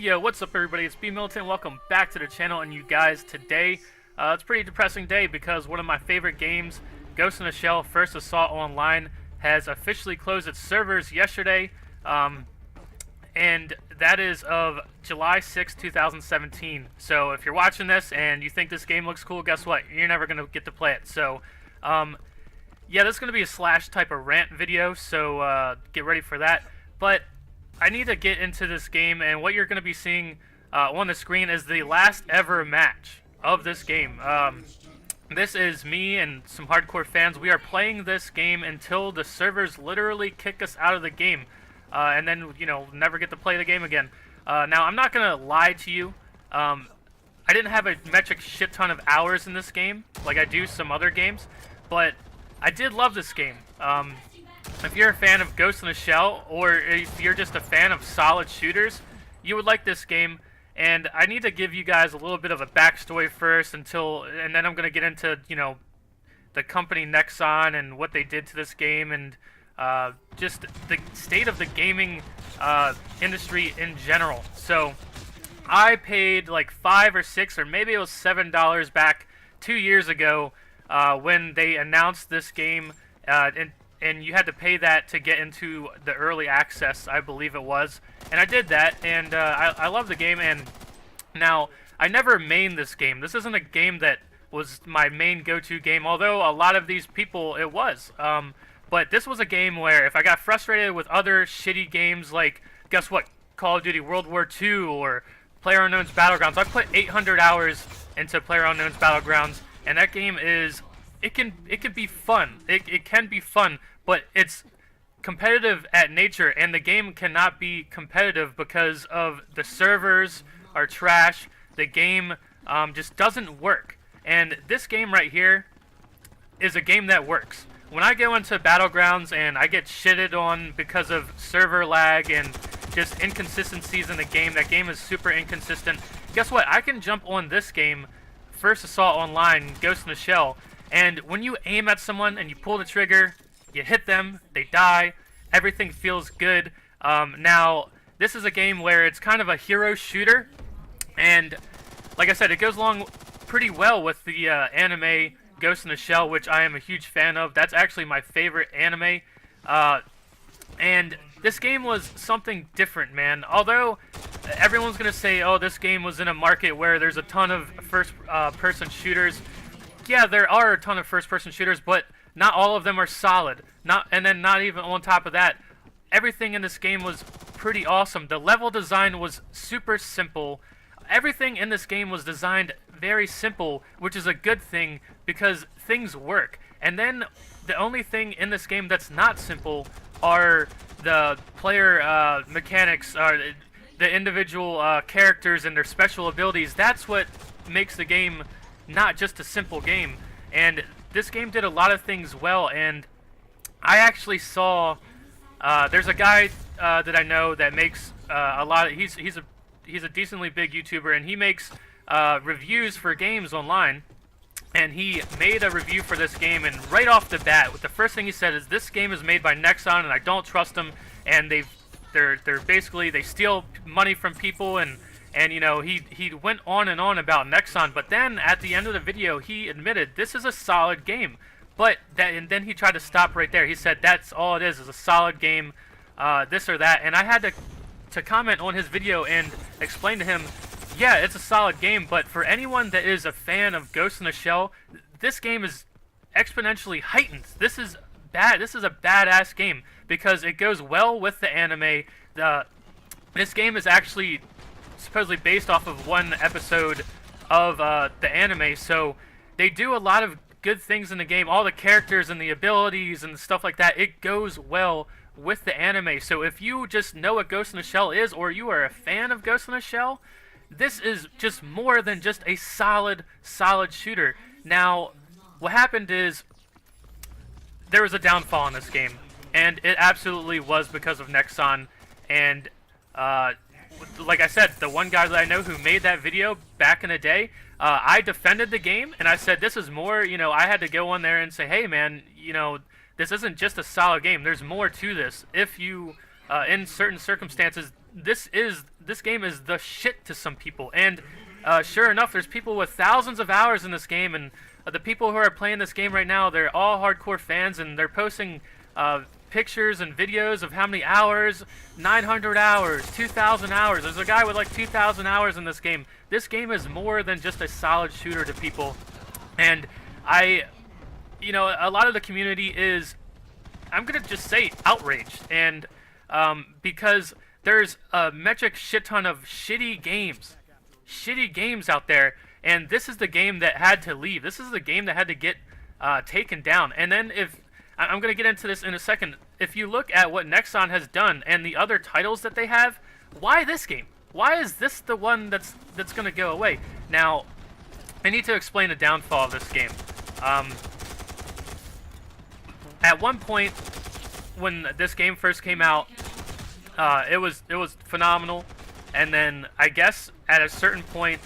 Yo, what's up everybody, it's BMilitant. Welcome back to the channel, and you guys, today, it's a pretty depressing day because one of my favorite games, Ghost in the Shell First Assault Online, has officially closed its servers yesterday, and that is of July 6, 2017. So if you're watching this and you think this game looks cool, guess what? You're never going to get to play it. So, yeah, this is going to be a slash type of rant video, so get ready for that. But I need to get into this game, and what you're going to be seeing on the screen is the last ever match of this game. This is me and some hardcore fans. We are playing this game until the servers literally kick us out of the game, and then, you know, never get to play the game again. Now, I'm not going to lie to you. I didn't have a metric shit ton of hours in this game, like I do some other games, but I did love this game. If you're a fan of Ghost in the Shell, or if you're just a fan of solid shooters, you would like this game. And I need to give you guys a little bit of a backstory first, and then I'm going to get into, you know, the company Nexon and what they did to this game, and just the state of the gaming industry in general. So I paid like $5 or $6 or maybe it was $7 back 2 years ago when they announced this game, and you had to pay that to get into the early access, I believe it was. And I did that, and I love the game. And now, I never mained this game. This isn't a game that was my main go-to game, although a lot of these people, it was. But this was a game where if I got frustrated with other shitty games like, guess what, Call of Duty World War II or PlayerUnknown's Battlegrounds. I put 800 hours into PlayerUnknown's Battlegrounds, and that game is... It can be fun. It can be fun, but it's competitive at nature, and the game cannot be competitive because of the servers are trash. The game just doesn't work. And this game right here is a game that works. When I go into Battlegrounds and I get shitted on because of server lag and just inconsistencies in the game, that game is super inconsistent. Guess what? I can jump on this game, First Assault Online, Ghost in the Shell, and when you aim at someone and you pull the trigger, you hit them, they die, everything feels good. Now, this is a game where it's kind of a hero shooter, and like I said, it goes along pretty well with the anime Ghost in the Shell, which I am a huge fan of. That's actually my favorite anime. And this game was something different, man. Although everyone's going to say, oh, this game was in a market where there's a ton of first-person shooters. Yeah, there are a ton of first-person shooters, but not all of them are solid. And then not even on top of that, everything in this game was pretty awesome. The level design was super simple. Everything in this game was designed very simple, which is a good thing because things work. And then the only thing in this game that's not simple are the player mechanics, the individual characters and their special abilities. That's what makes the game not just a simple game. And this game did a lot of things well, and I actually saw there's a guy that I know that makes a lot of, he's a decently big YouTuber, and he makes reviews for games online, and he made a review for this game, and right off the bat, the first thing he said is, this game is made by Nexon and I don't trust them, and they're basically, they steal money from people, and you know, he went on and on about Nexon, but then at the end of the video, he admitted this is a solid game. And then he tried to stop right there. He said that's all it is a solid game, this or that. And I had to comment on his video and explain to him, yeah, it's a solid game, but for anyone that is a fan of Ghost in the Shell, this game is exponentially heightened. This is bad. This is a badass game because it goes well with the anime. This game is actually supposedly based off of one episode of the anime, so they do a lot of good things in the game. All the characters and the abilities and stuff like that, it goes well with the anime. So if you just know what Ghost in the Shell is, or you are a fan of Ghost in the Shell, this is just more than just a solid shooter. Now, what happened is there was a downfall in this game, and it absolutely was because of Nexon. And like I said, the one guy that I know who made that video back in the day, I defended the game, and I said this is more, you know, I had to go on there and say, hey man, you know, this isn't just a solid game, there's more to this. If you, in certain circumstances, this is this game is the shit to some people. And sure enough, there's people with thousands of hours in this game, and the people who are playing this game right now, they're all hardcore fans, and they're posting pictures and videos of how many hours, 900 hours, 2,000 hours. There's a guy with like 2,000 hours in this game. This game is more than just a solid shooter to people. And you know, a lot of the community is, I'm going to just say, outraged. And because there's a metric shit ton of shitty games out there. And this is the game that had to leave. This is the game that had to get taken down. And then I'm going to get into this in a second. If you look at what Nexon has done and the other titles that they have, why this game? Why is this the one that's going to go away? Now, I need to explain the downfall of this game. At one point, when this game first came out, it was phenomenal. And then, I guess, at a certain point,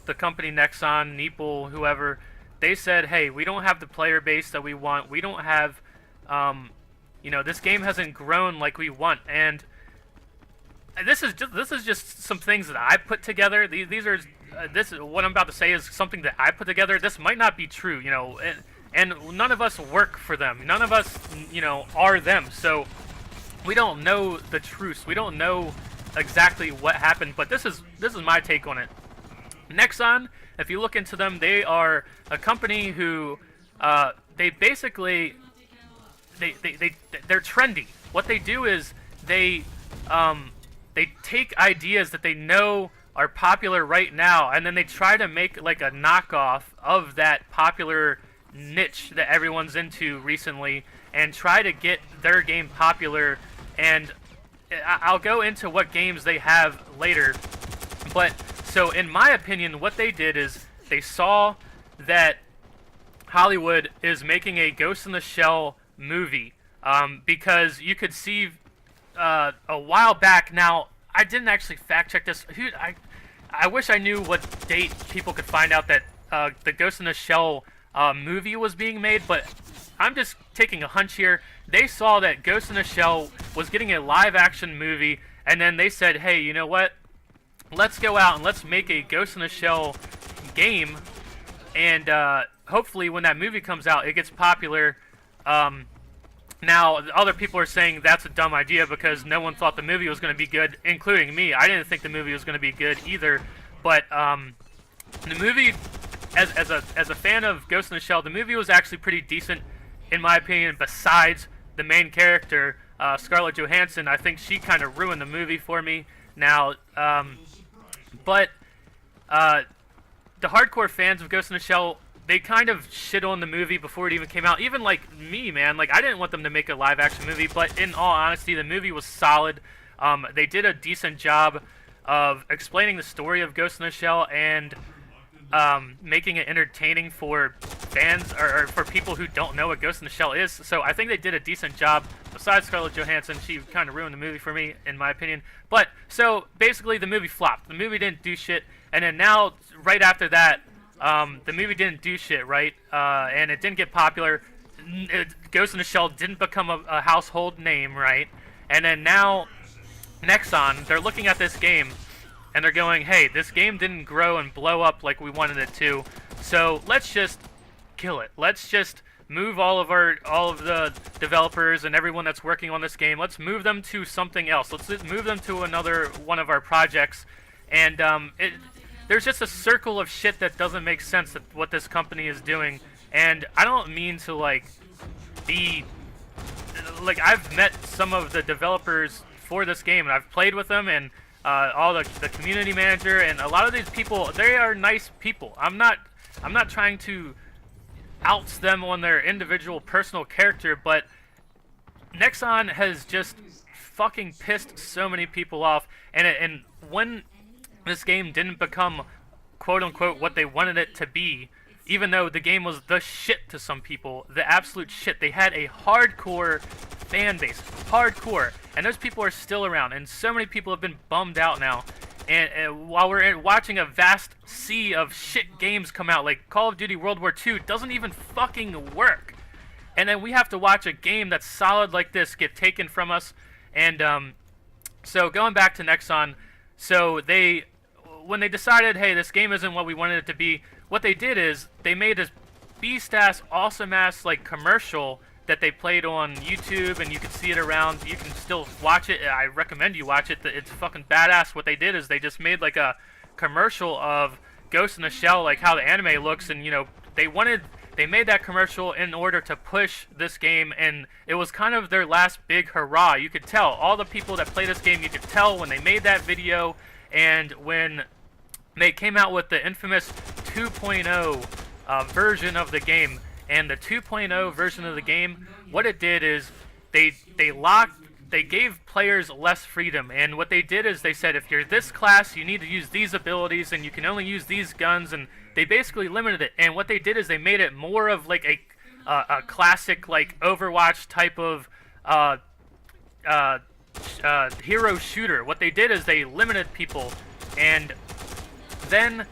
the company Nexon, Neeple, whoever, they said, hey, we don't have the player base that we want. We don't have, you know, this game hasn't grown like we want. And this is just some things that I put together. These are what I'm about to say is something that I put together. This might not be true, you know, and none of us work for them. None of us, you know, are them. So we don't know the truth. We don't know exactly what happened. But this is my take on it. Nexon, if you look into them, they are a company who they basically they're trendy. What they do is they take ideas that they know are popular right now, and then they try to make like a knockoff of that popular niche that everyone's into recently, and try to get their game popular. And I'll go into what games they have later, but so in my opinion, what they did is they saw that Hollywood is making a Ghost in the Shell movie, because you could see a while back. Now, I didn't actually fact check this. I wish I knew what date people could find out that the Ghost in the Shell movie was being made, but I'm just taking a hunch here. They saw that Ghost in the Shell was getting a live-action movie, and then they said, hey, you know what? Let's go out and let's make a Ghost in the Shell game, and hopefully when that movie comes out, it gets popular. Now, other people are saying that's a dumb idea because no one thought the movie was going to be good, including me. I didn't think the movie was going to be good either. But the movie, as a fan of Ghost in the Shell, the movie was actually pretty decent, in my opinion. Besides the main character, Scarlett Johansson, I think she kind of ruined the movie for me. Now, but the hardcore fans of Ghost in the Shell, they kind of shit on the movie before it even came out. Even like me, man. Like, I didn't want them to make a live-action movie, but in all honesty, the movie was solid. They did a decent job of explaining the story of Ghost in the Shell and making it entertaining for fans or for people who don't know what Ghost in the Shell is. So I think they did a decent job. Besides Scarlett Johansson, she kind of ruined the movie for me, in my opinion. But, so, basically, the movie flopped. The movie didn't do shit. And then now, right after that, the movie didn't do shit, right? And it didn't get popular. Ghost in the Shell didn't become a household name, right? And then now, Nexon, they're looking at this game, and they're going, hey, this game didn't grow and blow up like we wanted it to, so let's just kill it. Let's just move all of the developers and everyone that's working on this game. Let's move them to something else. Let's just move them to another one of our projects. And there's just a circle of shit that doesn't make sense that what this company is doing. And I don't mean to like be like, I've met some of the developers for this game, and I've played with them, and all the community manager, and a lot of these people, they are nice people. I'm not trying to outs them on their individual personal character, but Nexon has just fucking pissed so many people off, and when this game didn't become quote-unquote what they wanted it to be, even though the game was the shit to some people, the absolute shit, they had a hardcore fan base, hardcore, and those people are still around, and so many people have been bummed out now. And while we're watching a vast sea of shit games come out, like Call of Duty World War II doesn't even fucking work. And then we have to watch a game that's solid like this get taken from us. And so going back to Nexon, So when they decided, hey, this game isn't what we wanted it to be, what they did is they made this beast-ass, awesome-ass like commercial that they played on YouTube, and you can see it around. You can still watch it. I recommend you watch it. It's fucking badass. What they did is they just made like a commercial of Ghost in the Shell, like how the anime looks, and they made that commercial in order to push this game, and it was kind of their last big hurrah. You could tell all the people that play this game. You could tell when they made that video, and when they came out with the infamous 2.0 version of the game. And the 2.0 version of the game, what it did is they gave players less freedom. And what they did is they said, if you're this class, you need to use these abilities, and you can only use these guns. And they basically limited it. And what they did is they made it more of like a classic like Overwatch type of hero shooter. What they did is they limited people, and then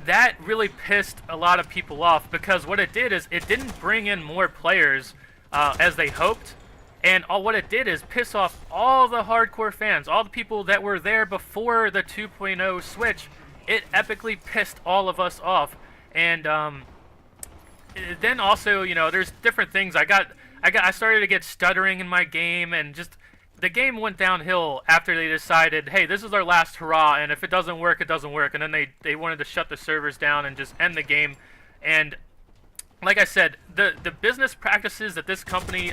that really pissed a lot of people off, because what it did is it didn't bring in more players as they hoped, and what it did is piss off all the hardcore fans, all the people that were there before the 2.0 switch. It epically pissed all of us off. And then also, there's different things. I started to get stuttering in my game, and just the game went downhill after they decided, hey, this is our last hurrah, and if it doesn't work, it doesn't work. And then they wanted to shut the servers down and just end the game. And like I said, the business practices that this company,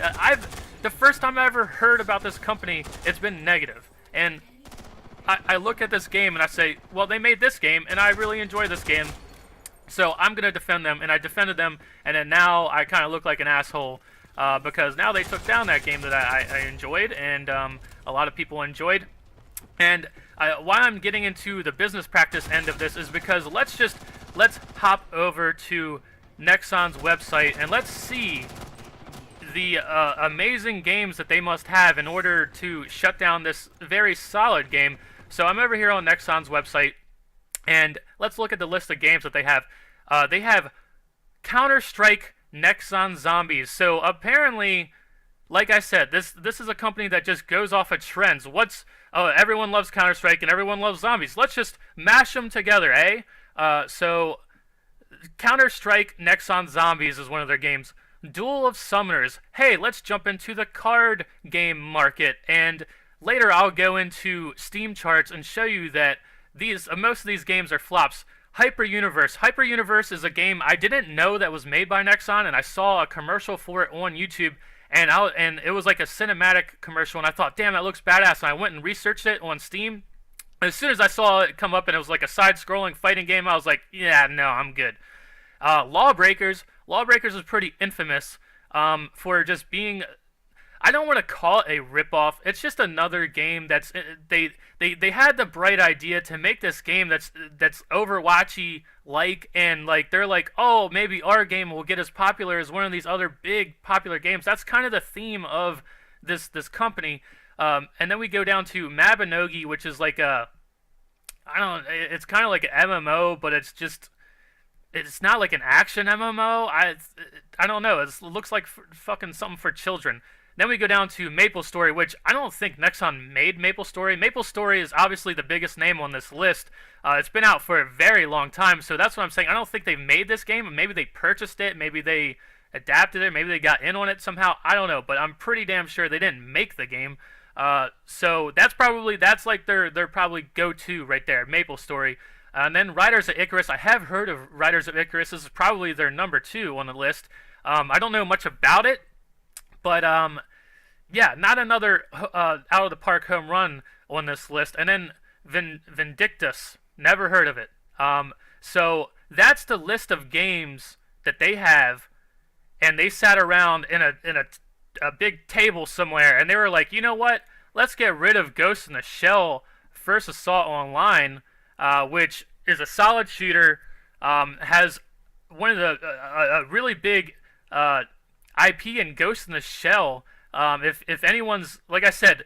the first time I ever heard about this company, it's been negative. And I look at this game and I say, well, they made this game, and I really enjoy this game, so I'm going to defend them. And I defended them, and then now I kind of look like an asshole. Because now they took down that game that I enjoyed, and a lot of people enjoyed. And why I'm getting into the business practice end of this is because let's hop over to Nexon's website, and let's see the amazing games that they must have in order to shut down this very solid game. So I'm over here on Nexon's website, and let's look at the list of games that they have. They have Counter-Strike Nexon Zombies. So apparently, like I said, this is a company that just goes off of trends. Everyone loves Counter-Strike and everyone loves zombies. Let's just mash them together, eh? So Counter-Strike Nexon Zombies is one of their games. Duel of Summoners. Hey, let's jump into the card game market, and later I'll go into Steam charts and show you that most of these games are flops. Hyper-Universe. Hyper-Universe is a game I didn't know that was made by Nexon, and I saw a commercial for it on YouTube, and it was like a cinematic commercial, and I thought, damn, that looks badass, and I went and researched it on Steam. And as soon as I saw it come up and it was like a side-scrolling fighting game, I was like, yeah, no, I'm good. LawBreakers. LawBreakers is pretty infamous for just being, I don't want to call it a ripoff. It's just another game that's they had the bright idea to make this game that's Overwatchy like, and like they're like, oh, maybe our game will get as popular as one of these other big popular games. That's kind of the theme of this company. And then we go down to Mabinogi, which is like it's kind of like an MMO, but it's not like an action MMO. I don't know. It looks like fucking something for children. Then we go down to MapleStory, which I don't think Nexon made MapleStory. MapleStory is obviously the biggest name on this list. It's been out for a very long time, so that's what I'm saying. I don't think they made this game. Maybe they purchased it. Maybe they adapted it. Maybe they got in on it somehow. I don't know, but I'm pretty damn sure they didn't make the game. So that's like their probably go-to right there, MapleStory. And then Riders of Icarus. I have heard of Riders of Icarus. This is probably their number 2 on the list. I don't know much about it, but yeah, not another out of the park home run on this list. And then Vindictus, never heard of it. So that's the list of games that they have, and they sat around in a big table somewhere, and they were like, you know what? Let's get rid of Ghost in the Shell First Assault Online, which is a solid shooter, has one of the a really big IP in Ghost in the Shell. If anyone's, like I said,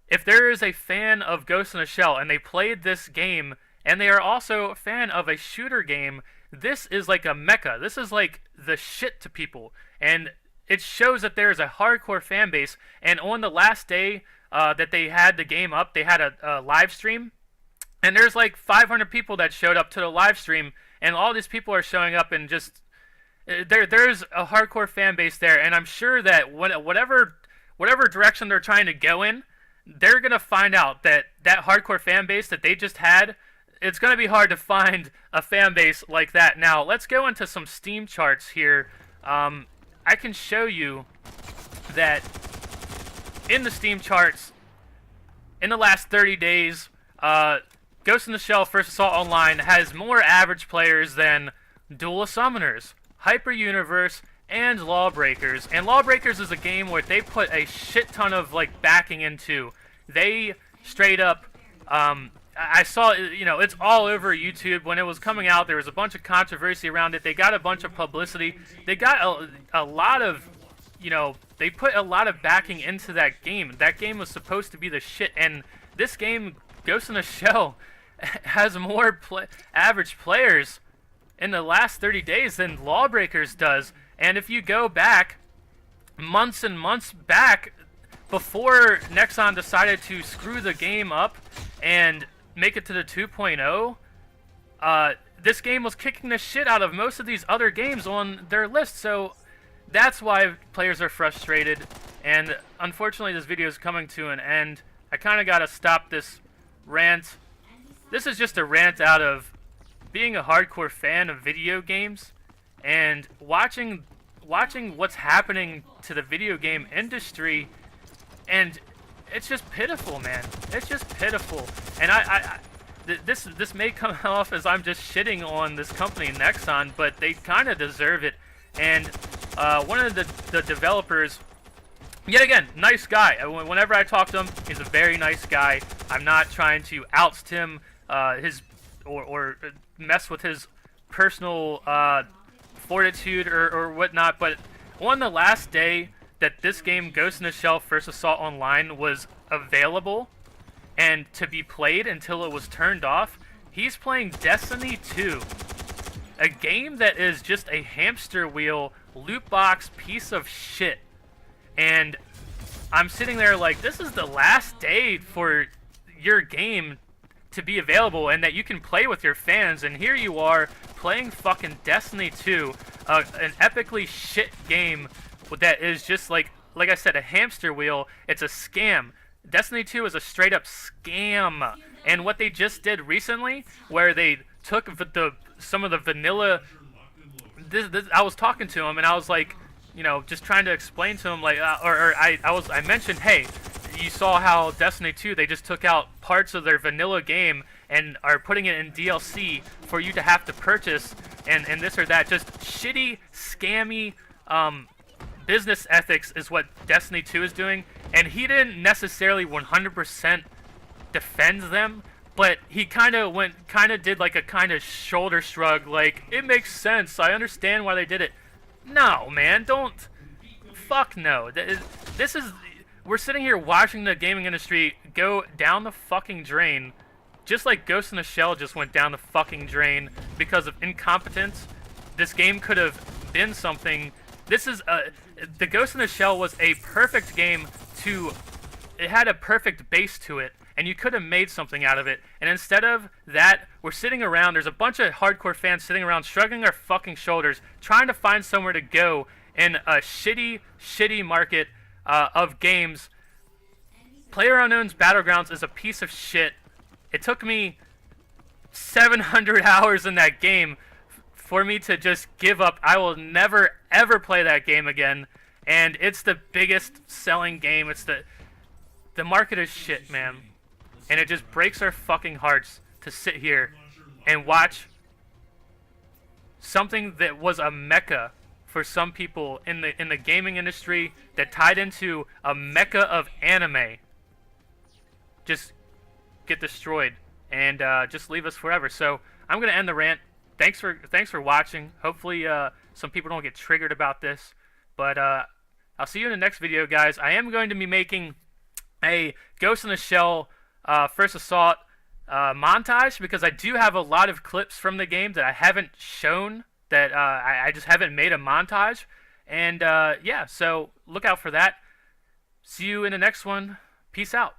if there is a fan of Ghost in the Shell and they played this game and they are also a fan of a shooter game, this is like a mecca. This is like the shit to people, and it shows that there is a hardcore fan base. And on the last day that they had the game up, they had a live stream, And there's like 500 people that showed up to the live stream, and all these people are showing up and just there's a hardcore fan base there, and I'm sure that whatever direction they're trying to go in, they're gonna find out that that hardcore fan base that they just had, it's gonna be hard to find a fan base like that. Now let's go into some Steam charts here. I can show you that in the Steam charts in the last 30 days, Ghost in the Shell First Assault Online has more average players than Duel of Summoners, Hyper Universe, and LawBreakers. And LawBreakers is a game where they put a shit ton of like backing into. They straight up, I saw, you know, it's all over YouTube. When it was coming out, there was a bunch of controversy around it. They got a bunch of publicity. They got a lot of, you know, they put a lot of backing into that game. That game was supposed to be the shit, and this game, Ghost in the Shell, has more average players in the last 30 days than LawBreakers does. And if you go back months and months back, before Nexon decided to screw the game up and make it to the 2.0, this game was kicking the shit out of most of these other games on their list. So that's why players are frustrated, and unfortunately this video is coming to an end. I kind of got to stop this rant. This is just a rant out of being a hardcore fan of video games and watching what's happening to the video game industry, and it's just pitiful, man. It's just pitiful. And this may come off as I'm just shitting on this company, Nexon, but they kind of deserve it. And one of the developers, yet again, nice guy. Whenever I talk to him, he's a very nice guy. I'm not trying to oust him, or mess with his personal fortitude or whatnot. But on the last day that this game, Ghost in the Shell First Assault Online, was available and to be played until it was turned off, he's playing Destiny 2. A game that is just a hamster wheel, loot box piece of shit. And I'm sitting there like, this is the last day for your game to be available and that you can play with your fans, and here you are playing fucking Destiny 2, an epically shit game that is just like I said, a hamster wheel. It's a scam. Destiny 2 is a straight up scam. And what they just did recently, where they took some of the vanilla, I was talking to him and I was like, you know, just trying to explain to him, like, I mentioned, hey, you saw how Destiny 2, they just took out parts of their vanilla game and are putting it in DLC for you to have to purchase, and this or that. Just shitty, scammy business ethics is what Destiny 2 is doing. And he didn't necessarily 100% defend them, but he kind of did like a kind of shoulder shrug, like, it makes sense, I understand why they did it. No, man, don't. Fuck no. This is, we're sitting here watching the gaming industry go down the fucking drain, just like Ghost in the Shell just went down the fucking drain because of incompetence. This game could have been something. This is the Ghost in the Shell was a perfect game it had a perfect base to it, and you could have made something out of it. And instead of that, we're sitting around, there's a bunch of hardcore fans sitting around shrugging our fucking shoulders, trying to find somewhere to go in a shitty market of games. PlayerUnknown's Battlegrounds is a piece of shit. It took me 700 hours in that game for me to just give up. I will never ever play that game again. And it's the biggest selling game. It's the market is shit, man. And it just breaks our fucking hearts to sit here and watch something that was a mecca for some people in the gaming industry, that tied into a mecca of anime, just get destroyed and just leave us forever. So I'm gonna end the rant. Thanks for watching. Hopefully some people don't get triggered about this, but I'll see you in the next video, guys. I am going to be making a Ghost in the Shell First Assault montage, because I do have a lot of clips from the game that I haven't shown, that I just haven't made a montage. And yeah, so look out for that. See you in the next one. Peace out.